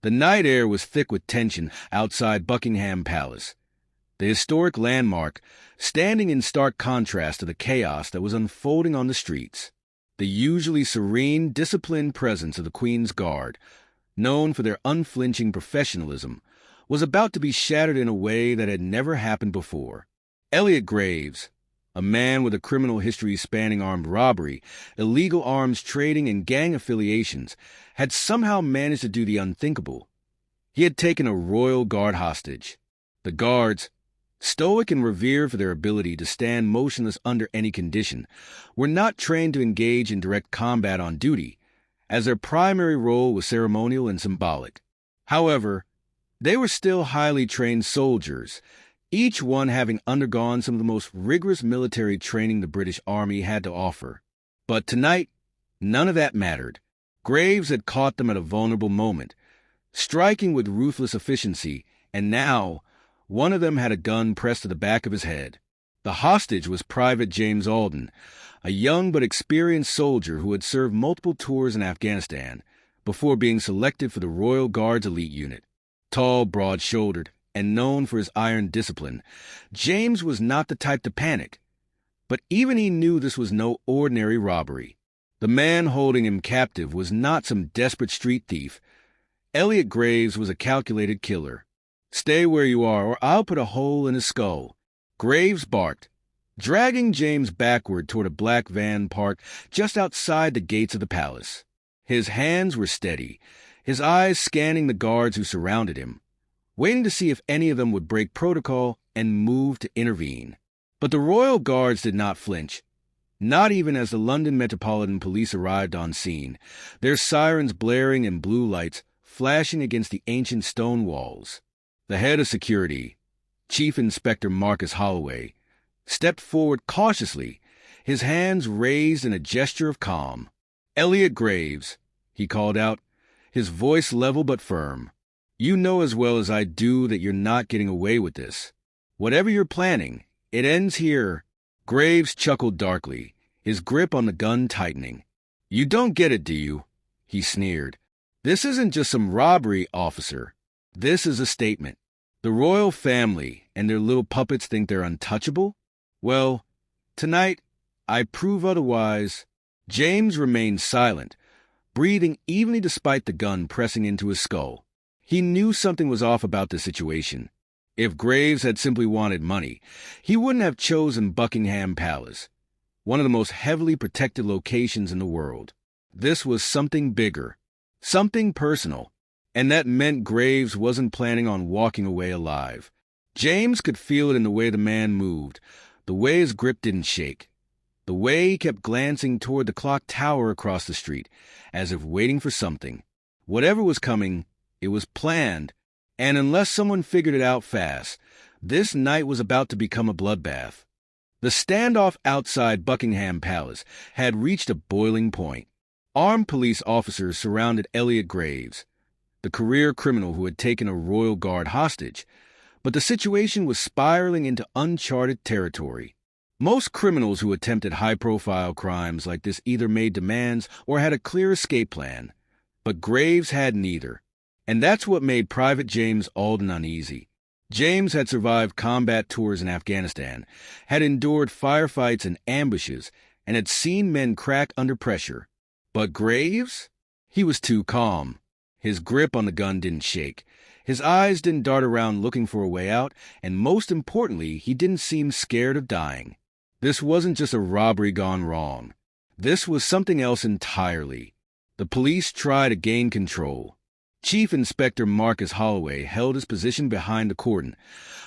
The night air was thick with tension outside Buckingham Palace, the historic landmark standing in stark contrast to the chaos that was unfolding on the streets. The usually serene, disciplined presence of the Queen's Guard, known for their unflinching professionalism, was about to be shattered in a way that had never happened before. Elliot Graves, a man with a criminal history spanning armed robbery, illegal arms trading, and gang affiliations, had somehow managed to do the unthinkable. He had taken a royal guard hostage. The guards, stoic and revered for their ability to stand motionless under any condition, were not trained to engage in direct combat on duty, as their primary role was ceremonial and symbolic. However, they were still highly trained soldiers, each one having undergone some of the most rigorous military training the British Army had to offer. But tonight, none of that mattered. Graves had caught them at a vulnerable moment, striking with ruthless efficiency, and now one of them had a gun pressed to the back of his head. The hostage was Private James Alden, a young but experienced soldier who had served multiple tours in Afghanistan before being selected for the Royal Guard's elite unit. Tall, broad-shouldered, and known for his iron discipline, James was not the type to panic. But even he knew this was no ordinary robbery. The man holding him captive was not some desperate street thief. Elliot Graves was a calculated killer. "Stay where you are, or I'll put a hole in his skull," Graves barked, dragging James backward toward a black van parked just outside the gates of the palace. His hands were steady, his eyes scanning the guards who surrounded him, waiting to see if any of them would break protocol and move to intervene. But the Royal Guards did not flinch, not even as the London Metropolitan Police arrived on scene, their sirens blaring and blue lights flashing against the ancient stone walls. The head of security, Chief Inspector Marcus Holloway, stepped forward cautiously, his hands raised in a gesture of calm. "Elliot Graves," he called out, his voice level but firm. "You know as well as I do that you're not getting away with this. Whatever you're planning, it ends here." Graves chuckled darkly, his grip on the gun tightening. "You don't get it, do you?" he sneered. "This isn't just some robbery, officer. This is a statement. The royal family and their little puppets think they're untouchable? Well, tonight, I prove otherwise." James remained silent, breathing evenly despite the gun pressing into his skull. He knew something was off about the situation. If Graves had simply wanted money, he wouldn't have chosen Buckingham Palace, one of the most heavily protected locations in the world. This was something bigger, something personal, and that meant Graves wasn't planning on walking away alive. James could feel it in the way the man moved, the way his grip didn't shake, the way he kept glancing toward the clock tower across the street, as if waiting for something. Whatever was coming, it was planned, and unless someone figured it out fast, this night was about to become a bloodbath. The standoff outside Buckingham Palace had reached a boiling point. Armed police officers surrounded Elliot Graves, the career criminal who had taken a royal guard hostage, but the situation was spiraling into uncharted territory. Most criminals who attempted high-profile crimes like this either made demands or had a clear escape plan, but Graves had neither, and that's what made Private James Alden uneasy. James had survived combat tours in Afghanistan, had endured firefights and ambushes, and had seen men crack under pressure. But Graves? He was too calm. His grip on the gun didn't shake. His eyes didn't dart around looking for a way out, and most importantly, he didn't seem scared of dying. This wasn't just a robbery gone wrong. This was something else entirely. The police tried to gain control. Chief Inspector Marcus Holloway held his position behind the cordon,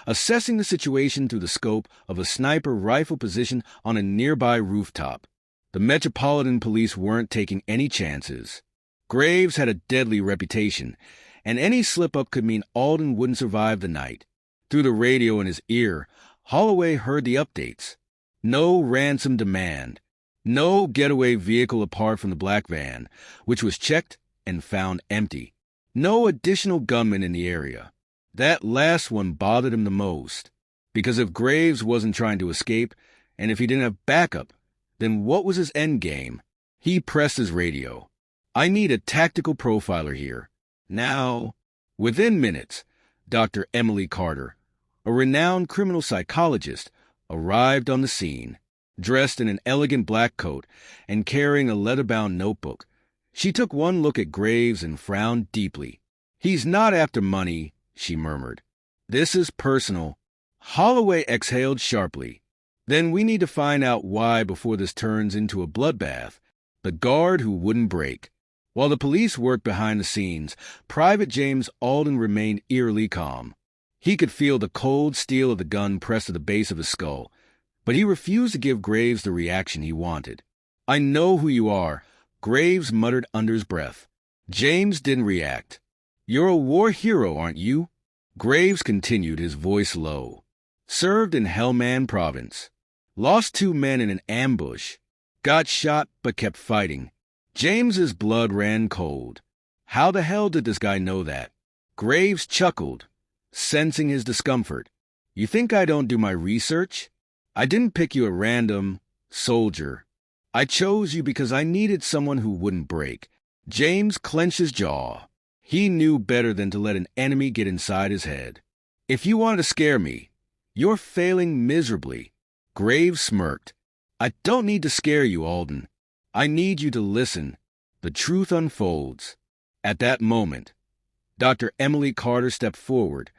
assessing the situation through the scope of a sniper rifle position on a nearby rooftop. The Metropolitan Police weren't taking any chances. Graves had a deadly reputation, and any slip-up could mean Alden wouldn't survive the night. Through the radio in his ear, Holloway heard the updates. No ransom demand. No getaway vehicle apart from the black van, which was checked and found empty. No additional gunmen in the area. That last one bothered him the most, because if Graves wasn't trying to escape, and if he didn't have backup, then what was his endgame? He pressed his radio. "I need a tactical profiler here. Now." Within minutes, Dr. Emily Carter, a renowned criminal psychologist, arrived on the scene, dressed in an elegant black coat and carrying a leather-bound notebook. She took one look at Graves and frowned deeply. "He's not after money," she murmured. "This is personal." Holloway exhaled sharply. "Then we need to find out why before this turns into a bloodbath." The guard who wouldn't break. While the police worked behind the scenes, Private James Alden remained eerily calm. He could feel the cold steel of the gun pressed to the base of his skull, but he refused to give Graves the reaction he wanted. "I know who you are," Graves muttered under his breath. James didn't react. "You're a war hero, aren't you?" Graves continued, his voice low. "Served in Helmand Province. Lost 2 men in an ambush. Got shot but kept fighting." James's blood ran cold. How the hell did this guy know that? Graves chuckled, sensing his discomfort. "You think I don't do my research? I didn't pick you at random, soldier. I chose you because I needed someone who wouldn't break." James clenched his jaw. He knew better than to let an enemy get inside his head. "If you wanted to scare me, you're failing miserably." Graves smirked. "I don't need to scare you, Alden. I need you to listen. The truth unfolds." At that moment, Dr. Emily Carter stepped forward,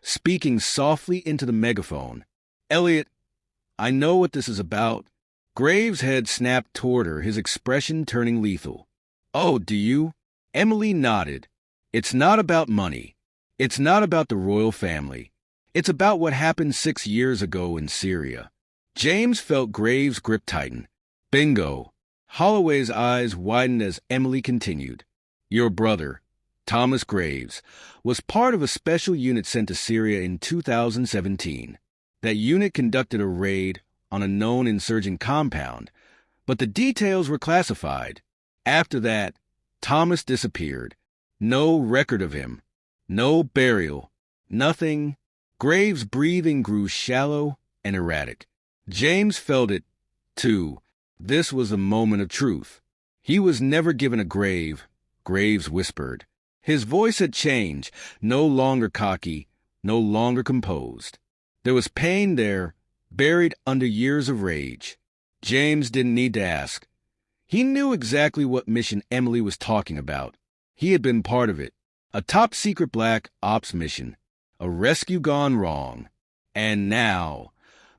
speaking softly into the megaphone. "Elliot, I know what this is about." Graves' head snapped toward her, his expression turning lethal. "Oh, do you?" Emily nodded. "It's not about money. It's not about the royal family. It's about what happened 6 years ago in Syria." James felt Graves' grip tighten. "Bingo." Holloway's eyes widened as Emily continued. "Your brother, Thomas Graves, was part of a special unit sent to Syria in 2017. That unit conducted a raid on a known insurgent compound, but the details were classified. After that, Thomas disappeared. No record of him. No burial. Nothing." Graves' breathing grew shallow and erratic. James felt it, too. This was a moment of truth. "He was never given a grave," Graves whispered. His voice had changed, no longer cocky, no longer composed. There was pain there, buried under years of rage. James didn't need to ask. He knew exactly what mission Emily was talking about. He had been part of it. A top-secret black ops mission. A rescue gone wrong. And now,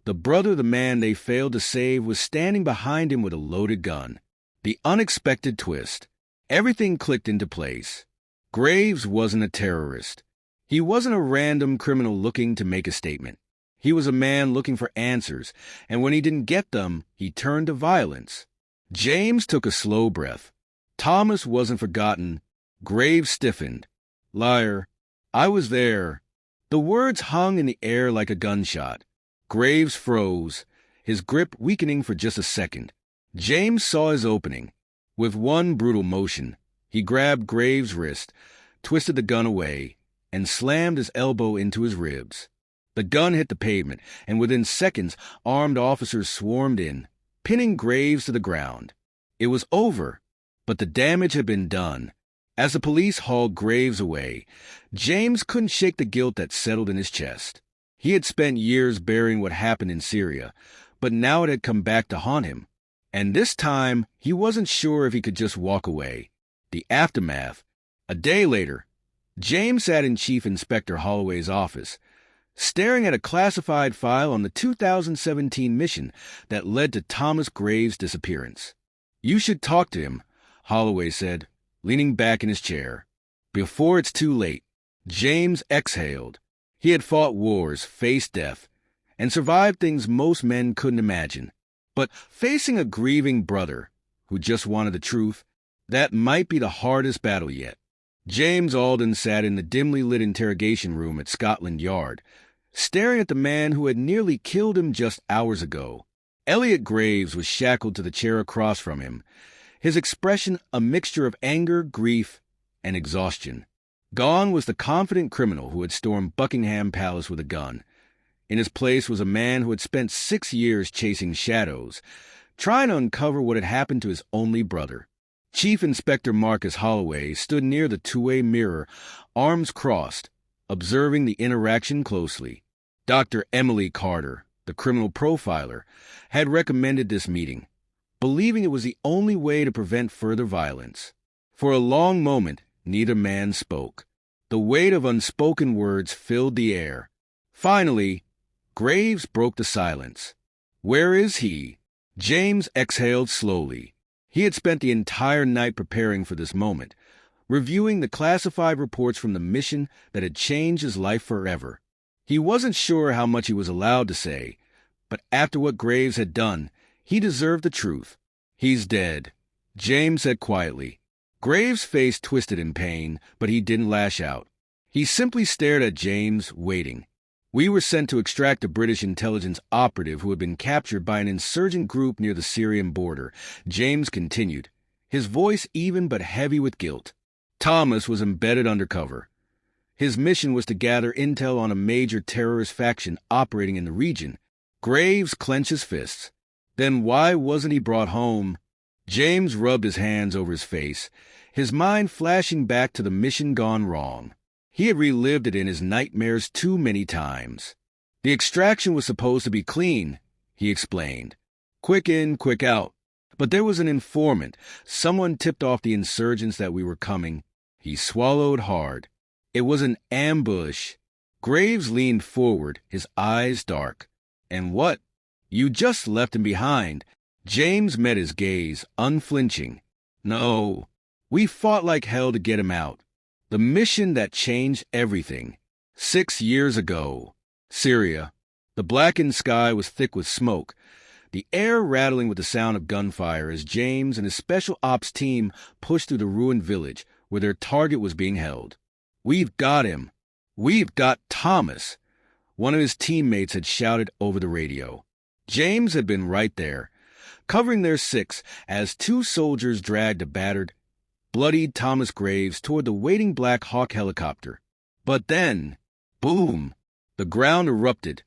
the brother of the man they failed to save was standing behind him with a loaded gun. The unexpected twist. Everything clicked into place. Graves wasn't a terrorist. He wasn't a random criminal looking to make a statement. He was a man looking for answers, and when he didn't get them, he turned to violence. James took a slow breath. Thomas wasn't forgotten. Graves stiffened. "Liar. I was there." The words hung in the air like a gunshot. Graves froze, his grip weakening for just a second. James saw his opening. With one brutal motion, he grabbed Graves' wrist, twisted the gun away, and slammed his elbow into his ribs. The gun hit the pavement, and within seconds, armed officers swarmed in, pinning Graves to the ground. It was over, but the damage had been done. As the police hauled Graves away, James couldn't shake the guilt that settled in his chest. He had spent years burying what happened in Syria, but now it had come back to haunt him. And this time, he wasn't sure if he could just walk away. The aftermath. A day later, James sat in Chief Inspector Holloway's office, staring at a classified file on the 2017 mission that led to Thomas Graves' disappearance. "You should talk to him," Holloway said, leaning back in his chair. "Before it's too late." James exhaled. He had fought wars, faced death, and survived things most men couldn't imagine. But facing a grieving brother who just wanted the truth, that might be the hardest battle yet. James Alden sat in the dimly lit interrogation room at Scotland Yard, staring at the man who had nearly killed him just hours ago. Elliot Graves was shackled to the chair across from him, his expression a mixture of anger, grief, and exhaustion. Gone was the confident criminal who had stormed Buckingham Palace with a gun. In his place was a man who had spent 6 years chasing shadows, trying to uncover what had happened to his only brother. Chief Inspector Marcus Holloway stood near the two-way mirror, arms crossed, observing the interaction closely. Dr. Emily Carter, the criminal profiler, had recommended this meeting, believing it was the only way to prevent further violence. For a long moment, neither man spoke. The weight of unspoken words filled the air. Finally, Graves broke the silence. "Where is he?" James exhaled slowly. He had spent the entire night preparing for this moment, reviewing the classified reports from the mission that had changed his life forever. He wasn't sure how much he was allowed to say, but after what Graves had done, he deserved the truth. "He's dead," James said quietly. Graves' face twisted in pain, but he didn't lash out. He simply stared at James, waiting. "We were sent to extract a British intelligence operative who had been captured by an insurgent group near the Syrian border," James continued, his voice even but heavy with guilt. "Thomas was embedded undercover. His mission was to gather intel on a major terrorist faction operating in the region." Graves clenched his fists. "Then why wasn't he brought home?" James rubbed his hands over his face, his mind flashing back to the mission gone wrong. He had relived it in his nightmares too many times. "The extraction was supposed to be clean," he explained. "Quick in, quick out. But there was an informant. Someone tipped off the insurgents that we were coming." He swallowed hard. "It was an ambush." Graves leaned forward, his eyes dark. "And what? You just left him behind." James met his gaze, unflinching. "No, we fought like hell to get him out. The mission that changed everything. 6 years ago. Syria. The blackened sky was thick with smoke, the air rattling with the sound of gunfire as James and his special ops team pushed through the ruined village where their target was being held. "We've got him. We've got Thomas," one of his teammates had shouted over the radio. James had been right there, covering their six as 2 soldiers dragged a battered, bloodied Thomas Graves toward the waiting Black Hawk helicopter. But then, boom, the ground erupted,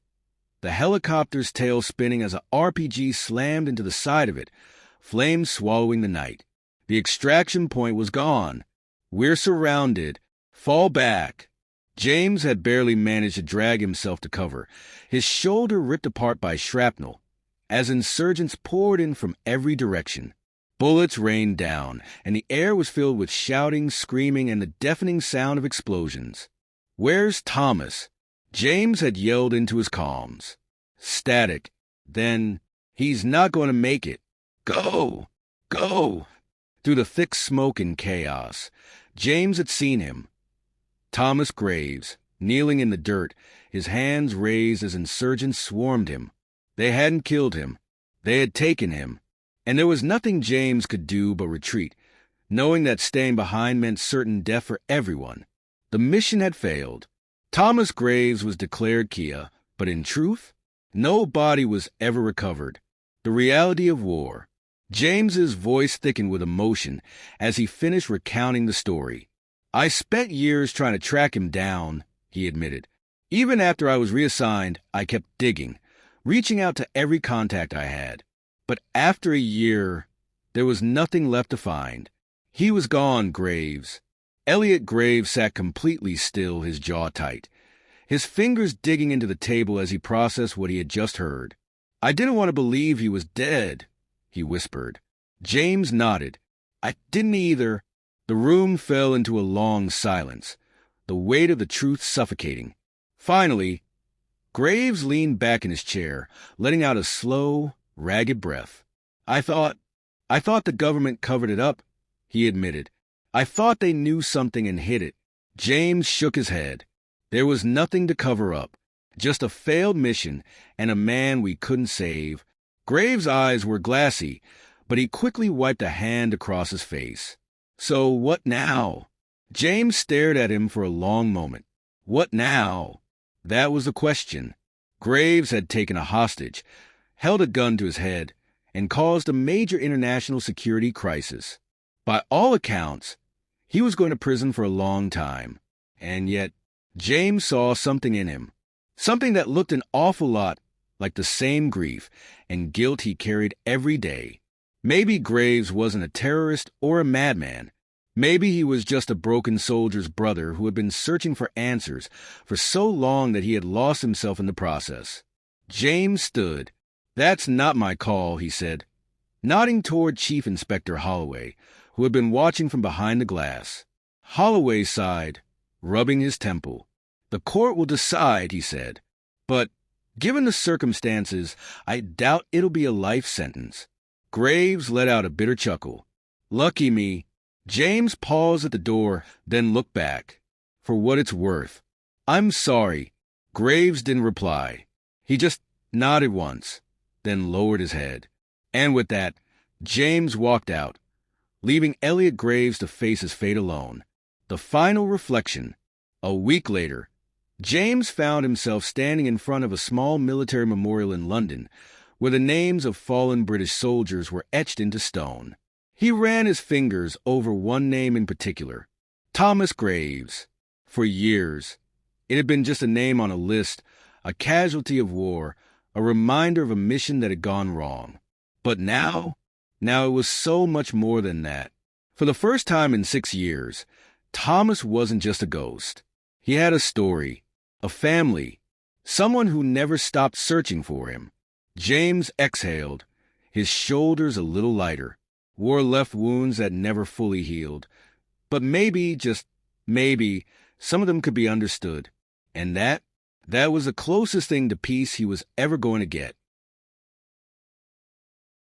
the helicopter's tail spinning as a RPG slammed into the side of it, flames swallowing the night. The extraction point was gone. "We're surrounded. Fall back." James had barely managed to drag himself to cover, his shoulder ripped apart by shrapnel, as insurgents poured in from every direction. Bullets rained down, and the air was filled with shouting, screaming, and the deafening sound of explosions. "Where's Thomas?" James had yelled into his comms. Static. Then, "He's not going to make it. Go! Go!" Through the thick smoke and chaos, James had seen him. Thomas Graves, kneeling in the dirt, his hands raised as insurgents swarmed him. They hadn't killed him. They had taken him. And there was nothing James could do but retreat, knowing that staying behind meant certain death for everyone. The mission had failed. Thomas Graves was declared Kia, but in truth, no body was ever recovered. The reality of war. James's voice thickened with emotion as he finished recounting the story. "I spent years trying to track him down," he admitted. "Even after I was reassigned, I kept digging, reaching out to every contact I had. But after a year, there was nothing left to find. He was gone." Graves. Elliot Graves sat completely still, his jaw tight, his fingers digging into the table as he processed what he had just heard. "I didn't want to believe he was dead," he whispered. James nodded. "I didn't either." The room fell into a long silence, the weight of the truth suffocating. Finally, Graves leaned back in his chair, letting out a slow, ragged breath. I thought the government covered it up," he admitted. "I thought they knew something and hid it." James shook his head. "There was nothing to cover up, just a failed mission and a man we couldn't save." Graves' eyes were glassy, but he quickly wiped a hand across his face. "So what now?" James stared at him for a long moment. What now? That was the question. Graves had taken a hostage, held a gun to his head, and caused a major international security crisis. By all accounts, he was going to prison for a long time. And yet, James saw something in him. Something that looked an awful lot like the same grief and guilt he carried every day. Maybe Graves wasn't a terrorist or a madman. Maybe he was just a broken soldier's brother who had been searching for answers for so long that he had lost himself in the process. James stood. "That's not my call," he said, nodding toward Chief Inspector Holloway, who had been watching from behind the glass. Holloway sighed, rubbing his temple. "The court will decide," he said, "but given the circumstances, I doubt it'll be a life sentence." Graves let out a bitter chuckle. "Lucky me." James paused at the door, then looked back. "For what it's worth." "I'm sorry." Graves didn't reply. He just nodded once, then lowered his head. And with that, James walked out, leaving Elliot Graves to face his fate alone. The final reflection. A week later, James found himself standing in front of a small military memorial in London, where the names of fallen British soldiers were etched into stone. He ran his fingers over one name in particular, Thomas Graves. For years, it had been just a name on a list, a casualty of war, a reminder of a mission that had gone wrong. But now it was so much more than that. For the first time in 6 years, Thomas wasn't just a ghost. He had a story, a family, someone who never stopped searching for him. James exhaled, his shoulders a little lighter. War left wounds that never fully healed. But maybe, just maybe, some of them could be understood. And that was the closest thing to peace he was ever going to get.